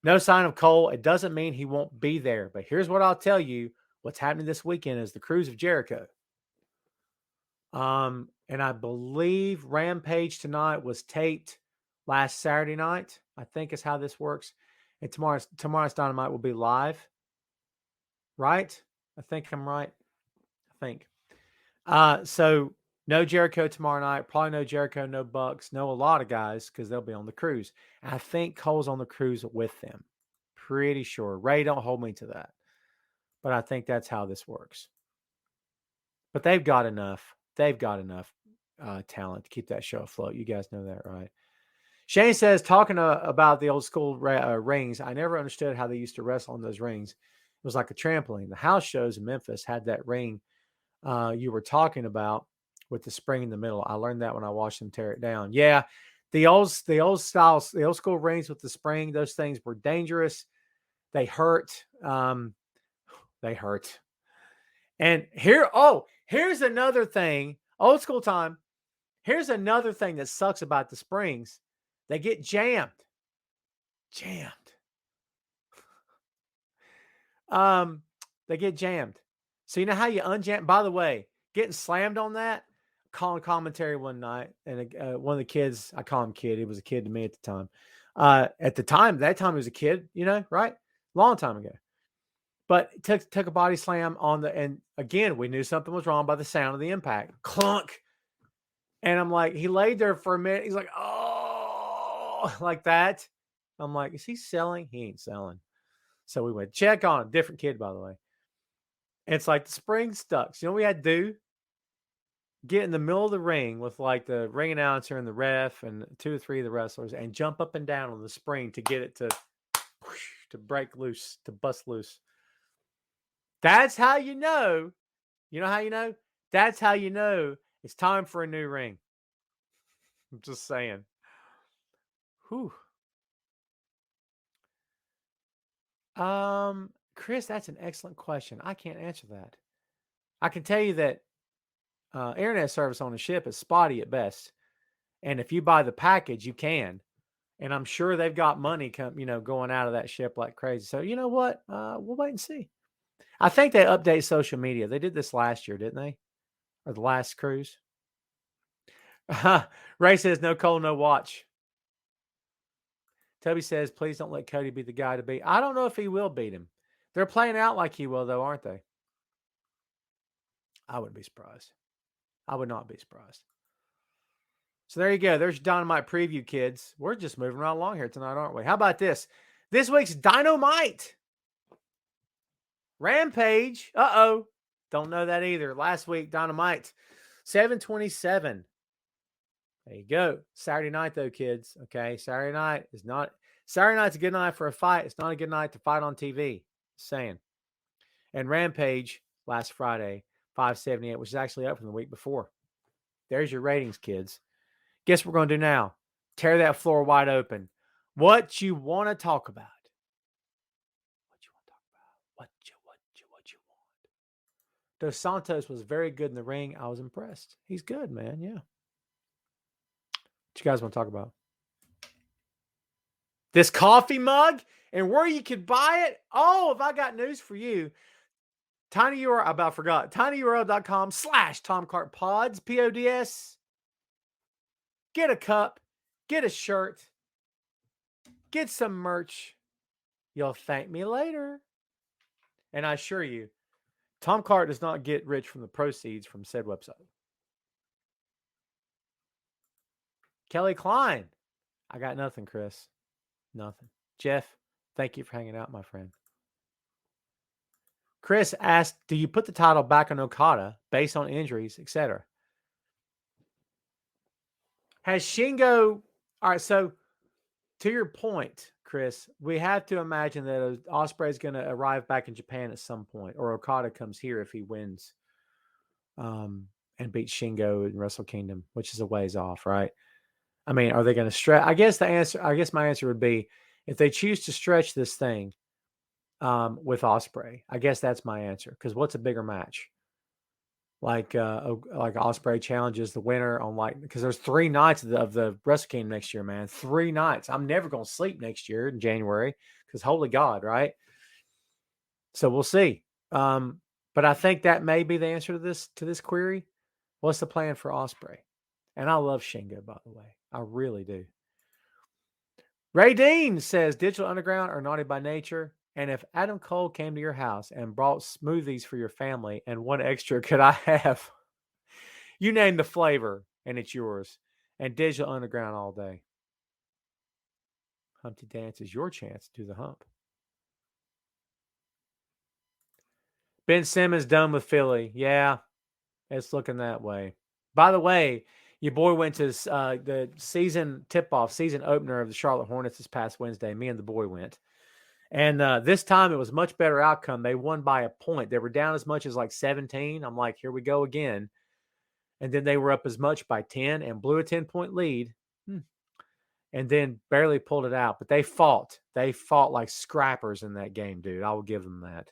No sign of Cole. It doesn't mean he won't be there. But here's what I'll tell you. What's happening this weekend is the Cruise of Jericho. And I believe Rampage tonight was taped last Saturday night. I think is how this works. And tomorrow's Dynamite will be live. Right? I think I'm right. I think. So no Jericho tomorrow night. Probably no Jericho, no Bucks, no a lot of guys because they'll be on the cruise. And I think Cole's on the cruise with them. Pretty sure. Ray, don't hold me to that. But I think that's how this works. But they've got enough. They've got enough talent to keep that show afloat. You guys know that, right? Shane says, talking about the old school rings, I never understood how they used to wrestle on those rings. It was like a trampoline. The house shows in Memphis had that ring you were talking about with the spring in the middle. I learned that when I watched them tear it down. Yeah, the old styles, the old school rings with the spring, those things were dangerous. They hurt. They hurt. And here's another thing. Old school time. Here's another thing that sucks about the springs. They get jammed. They get jammed. So you know how you unjam? By the way, getting slammed on that, calling commentary one night, and one of the kids, I call him kid. He was a kid to me at the time. That time he was a kid, right? Long time ago. But took a body slam on and again, we knew something was wrong by the sound of the impact. Clunk. And I'm like, he laid there for a minute. He's like, oh, like that. I'm like, is he selling? He ain't selling. So we went check on him. Different kid, by the way. And it's like the spring stuck. So you know what we had to do? Get in the middle of the ring with like the ring announcer and the ref and 2 or 3 of the wrestlers and jump up and down on the spring to get it to break loose, to bust loose. That's how you know. You know how you know? That's how you know it's time for a new ring. I'm just saying. Whew. Chris, that's an excellent question. I can't answer that. I can tell you that internet service on the ship is spotty at best. And if you buy the package, you can. And I'm sure they've got money going out of that ship like crazy. So you know what? We'll wait and see. I think they update social media. They did this last year, didn't they? Or the last cruise? Ray says, no Cole, no watch. Toby says, please don't let Cody be the guy to beat. I don't know if he will beat him. They're playing out like he will, though, aren't they? I wouldn't be surprised. I would not be surprised. So there you go. There's your Dynamite preview, kids. We're just moving right along here tonight, aren't we? How about this? This week's Dynamite. Rampage. Uh-oh. Don't know that either. Last week, Dynamite. 7/27. There you go. Saturday night, though, kids. Okay, Saturday night's a good night for a fight. It's not a good night to fight on TV. Just saying. And Rampage last Friday, 578, which is actually up from the week before. There's your ratings, kids. Guess what we're going to do now? Tear that floor wide open. What you want to talk about? What you want? Dos Santos was very good in the ring. I was impressed. He's good, man. Yeah. What you guys want to talk about? This coffee mug and where you could buy it? Oh, if I got news for you. TinyURL, I about forgot. tinyurl.com/TomCartPods, P-O-D-S. Get a cup. Get a shirt. Get some merch. You'll thank me later. And I assure you, Tom Cart does not get rich from the proceeds from said website. Kelly Klein. I got nothing, Chris. Nothing. Jeff, thank you for hanging out, my friend. Chris asked, do you put the title back on Okada based on injuries, etc.? Has Shingo... All right, so to your point, Chris, we have to imagine that Ospreay is going to arrive back in Japan at some point, or Okada comes here if he wins and beats Shingo in Wrestle Kingdom, which is a ways off, right? I mean, are they going to stretch? I guess my answer would be if they choose to stretch this thing with Ospreay. I guess that's my answer. Because what's a bigger match? Like Ospreay challenges the winner on because there's 3 nights of the Wrestle Kingdom next year, man. 3 nights. I'm never going to sleep next year in January because holy God, right? So we'll see. But I think that may be the answer to this query. What's the plan for Ospreay? And I love Shingo, by the way. I really do. Ray Dean says Digital Underground are naughty by nature. And if Adam Cole came to your house and brought smoothies for your family and one extra, could I have? You name the flavor and it's yours. And Digital Underground all day. Humpty Dance is your chance to do the hump. Ben Simmons done with Philly. Yeah, it's looking that way. By the way, your boy went to the season tip-off, season opener of the Charlotte Hornets this past Wednesday. Me and the boy went. And this time it was much better outcome. They won by a point. They were down as much as like 17. I'm like, here we go again. And then they were up as much by 10 and blew a 10-point lead. And then barely pulled it out. But they fought. They fought like scrappers in that game, dude. I will give them that.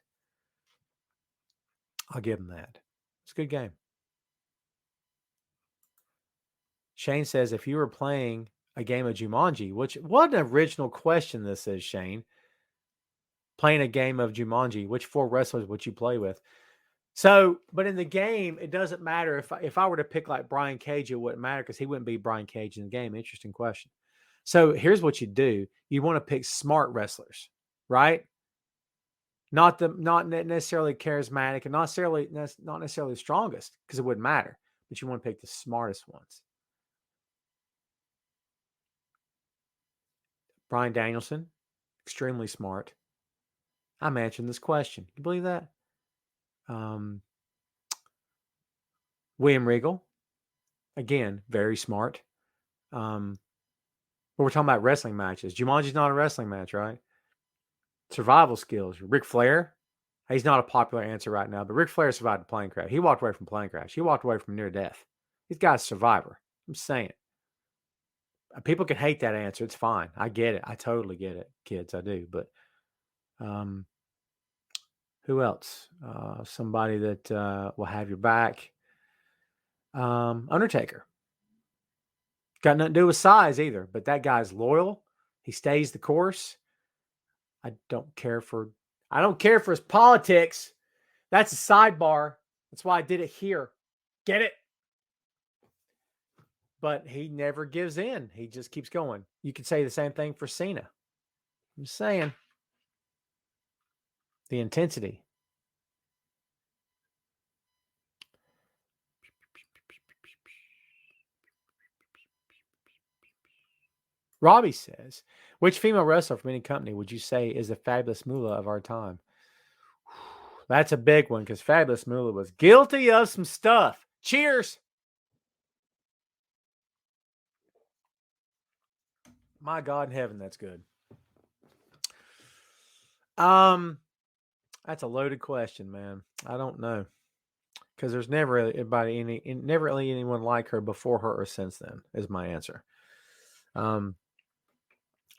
I'll give them that. It's a good game. Shane says, if you were playing a game of Jumanji, what an original question this is, Shane. Playing a game of Jumanji, which 4 wrestlers would you play with? So, but in the game, it doesn't matter. If I were to pick like Brian Cage, it wouldn't matter because he wouldn't be Brian Cage in the game. Interesting question. So here's what you do. You want to pick smart wrestlers, right? Not necessarily charismatic and not necessarily the strongest because it wouldn't matter. But you want to pick the smartest ones. Bryan Danielson, extremely smart. I'm answering this question. Can you believe that? William Regal, again, very smart. But we're talking about wrestling matches. Jumanji's not a wrestling match, right? Survival skills. Ric Flair, he's not a popular answer right now, but Ric Flair survived a plane crash. He walked away from a plane crash. He walked away from near death. This guy's a survivor. I'm saying. People can hate that answer. It's fine. I get it. I totally get it, kids. I do. But who else? Somebody that will have your back. Undertaker. Got nothing to do with size either, but that guy's loyal. He stays the course. I don't care for his politics. That's a sidebar. That's why I did it here. Get it? But he never gives in. He just keeps going. You could say the same thing for Cena. I'm saying. The intensity. Robbie says, which female wrestler from any company would you say is the Fabulous Moolah of our time? That's a big one because Fabulous Moolah was guilty of some stuff. Cheers. My God in heaven, that's good. That's a loaded question, man. I don't know. Because there's never really anyone like her before her or since then, is my answer.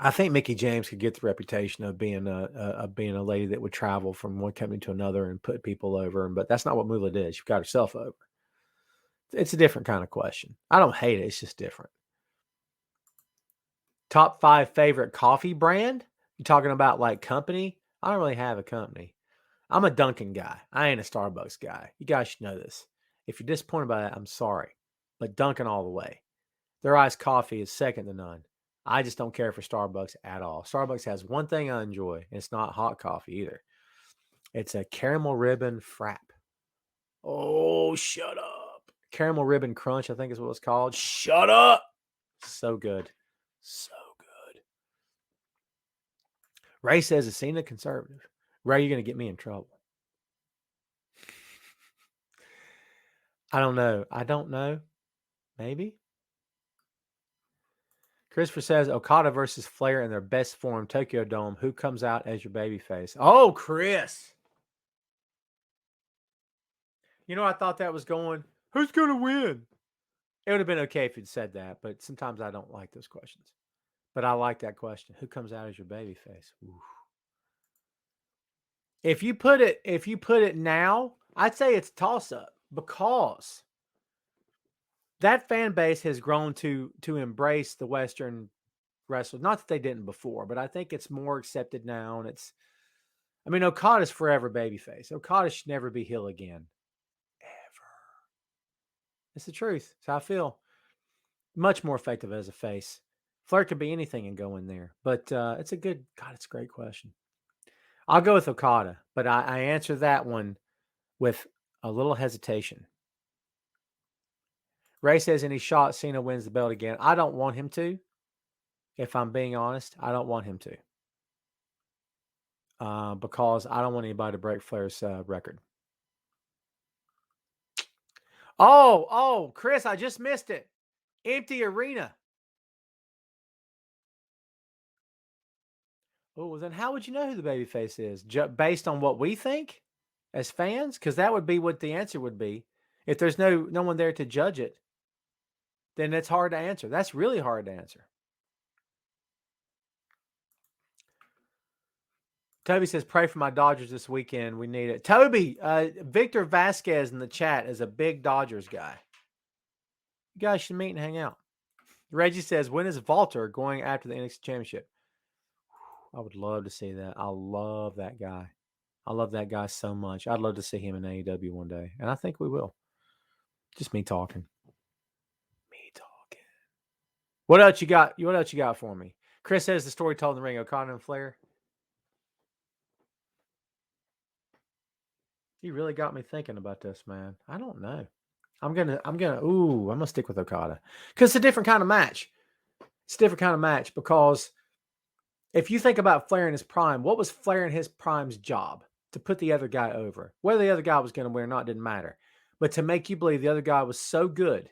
I think Mickie James could get the reputation of being a lady that would travel from one company to another and put people over, but that's not what Moolah did. She got herself over. It's a different kind of question. I don't hate it. It's just different. Top 5 favorite coffee brand? You talking about like company? I don't really have a company. I'm a Dunkin' guy. I ain't a Starbucks guy. You guys should know this. If you're disappointed by that, I'm sorry. But Dunkin' all the way. Their iced coffee is second to none. I just don't care for Starbucks at all. Starbucks has one thing I enjoy, and it's not hot coffee either. It's a caramel ribbon frap. Oh, shut up. Caramel ribbon crunch, I think is what it's called. Shut up. So good. So good. Ray says, is Cena conservative? Ray, you're going to get me in trouble. I don't know. Maybe. Christopher says, Okada versus Flair in their best form, Tokyo Dome. Who comes out as your babyface? Oh, Chris. You know, I thought that was going, who's going to win? It would have been okay if you'd said that, but sometimes I don't like those questions. But I like that question. Who comes out as your babyface? If you put it now, I'd say it's a toss-up because that fan base has grown to embrace the Western wrestlers. Not that they didn't before, but I think it's more accepted now. And Okada's forever babyface. Okada should never be heel again. Ever. It's the truth. It's how I feel. Much more effective as a face. Flair could be anything and go in there. But it's a great question. I'll go with Okada, but I answer that one with a little hesitation. Ray says any shot Cena wins the belt again. I don't want him to. If I'm being honest, I don't want him to. Because I don't want anybody to break Flair's record. Oh, Chris, I just missed it. Empty arena. Oh, well, then how would you know who the babyface is? Based on what we think as fans? Because that would be what the answer would be. If there's no one there to judge it, then it's hard to answer. That's really hard to answer. Toby says, pray for my Dodgers this weekend. We need it. Toby, Victor Vasquez in the chat is a big Dodgers guy. You guys should meet and hang out. Reggie says, when is Walter going after the NXT Championship? I would love to see that. I love that guy. I love that guy so much. I'd love to see him in AEW one day. And I think we will. Just me talking. What else you got? What else you got for me? Chris says the story told in the ring, Okada and Flair. You really got me thinking about this, man. I don't know. I'm gonna stick with Okada. Because it's a different kind of match. It's a different kind of match because if you think about Flair in his prime, what was Flair in his prime's job? To put the other guy over. Whether the other guy was going to win or not didn't matter. But to make you believe the other guy was so good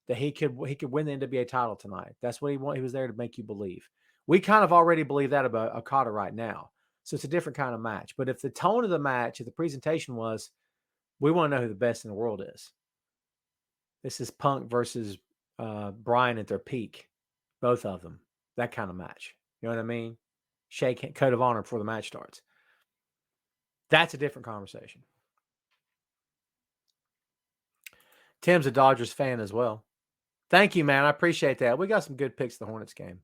that he could win the NWA title tonight. That's what he wanted. He was there to make you believe. We kind of already believe that about Okada right now. So it's a different kind of match. But if the tone of the match, if the presentation was, we want to know who the best in the world is. This is Punk versus Bryan at their peak. Both of them. That kind of match. You know what I mean? Shake code of honor before the match starts. That's a different conversation. Tim's a Dodgers fan as well. Thank you, man. I appreciate that. We got some good picks the Hornets game.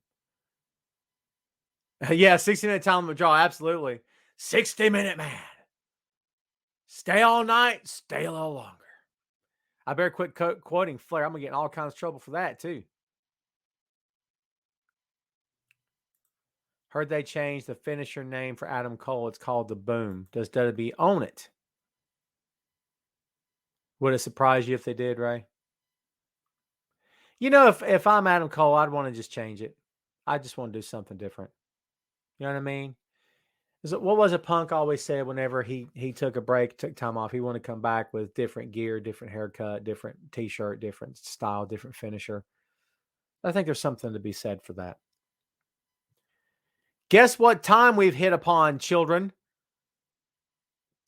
Yeah, 60-minute time limit draw. Absolutely. 60-minute man. Stay all night, stay a little longer. I better quit quoting Flair. I'm going to get in all kinds of trouble for that, too. Heard they changed the finisher name for Adam Cole. It's called the Boom. Does WWE own it? Would it surprise you if they did, Ray? You know, if I'm Adam Cole, I'd want to just change it. I just want to do something different. You know what I mean? What was it Punk always said whenever he took a break, took time off? He wanted to come back with different gear, different haircut, different T-shirt, different style, different finisher. I think there's something to be said for that. Guess what time we've hit upon, children?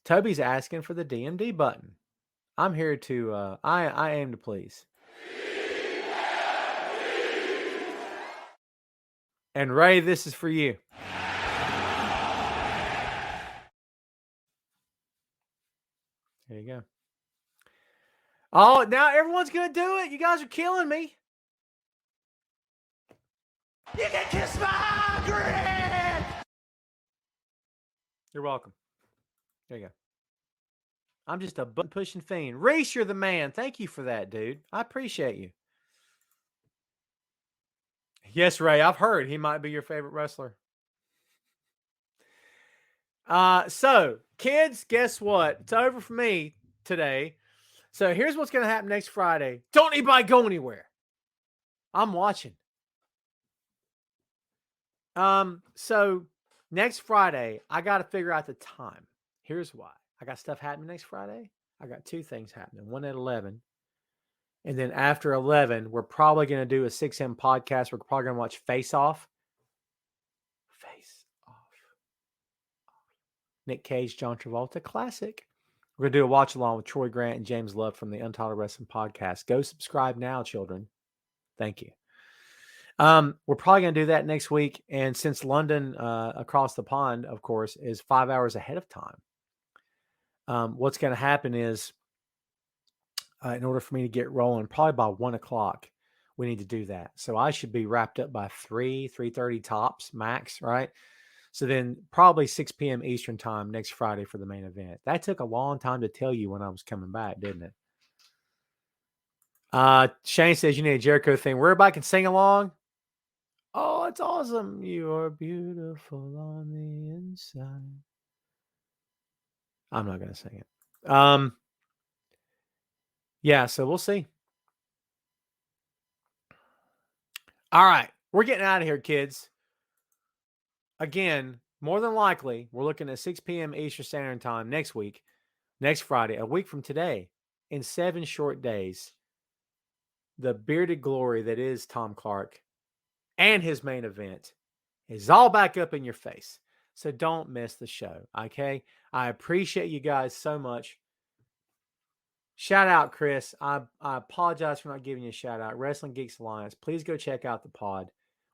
Toby's asking for the DMD button. I'm here to, I aim to please. And Ray, this is for you. There you go. Oh, now everyone's going to do it. You guys are killing me. You can kiss my grin! You're welcome. There you go. I'm just a button-pushing fiend. Reese, you're the man. Thank you for that, dude. I appreciate you. Yes, Ray, I've heard he might be your favorite wrestler. So, kids, guess what? It's over for me today. So, here's what's going to happen next Friday. Don't anybody go anywhere. I'm watching. So, next Friday, I got to figure out the time. Here's why. I got stuff happening next Friday. I got two things happening. One at 11. And then after 11, we're probably going to do a 6M podcast. We're probably going to watch Face Off. Face Off. Nick Cage, John Travolta, classic. We're going to do a watch along with Troy Grant and James Love from the Untitled Wrestling Podcast. Go subscribe now, children. Thank you. We're probably going to do that next week. And since London, across the pond, of course, is 5 hours ahead of time, what's going to happen is, in order for me to get rolling, probably by 1 o'clock, we need to do that. So I should be wrapped up by 3:30 tops max, right? So then probably 6 p.m. Eastern time next Friday for the main event. That took a long time to tell you when I was coming back, didn't it? Shane says you need a Jericho thing. Where everybody can sing along. Oh, it's awesome. You are beautiful on the inside. I'm not going to sing it. Yeah, so we'll see. All right. We're getting out of here, kids. Again, more than likely, we're looking at 6 p.m. Eastern Standard Time next week, next Friday, a week from today, in 7 short days. The bearded glory that is Tom Clark and his main event is all back up in your face. So don't miss the show, okay? I appreciate you guys so much. Shout out, Chris. I apologize for not giving you a shout out. Wrestling Geeks Alliance. Please go check out the pod.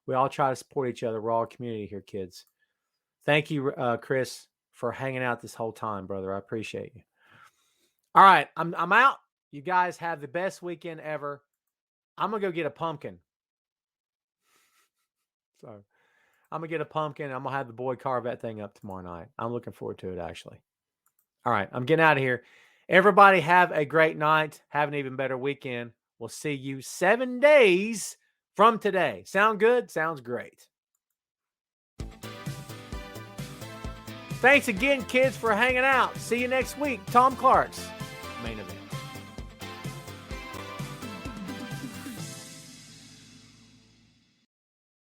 We all try to support each other. We're all a community here, kids. Thank you, Chris, for hanging out this whole time, brother. I appreciate you. All right, I'm out. You guys have the best weekend ever. I'm going to go get a pumpkin. So I'm going to get a pumpkin. I'm going to have the boy carve that thing up tomorrow night. I'm looking forward to it, actually. All right, I'm getting out of here. Everybody have a great night. Have an even better weekend. We'll see you 7 days from today. Sound good? Sounds great. Thanks again, kids, for hanging out. See you next week. Tom Clark's main event.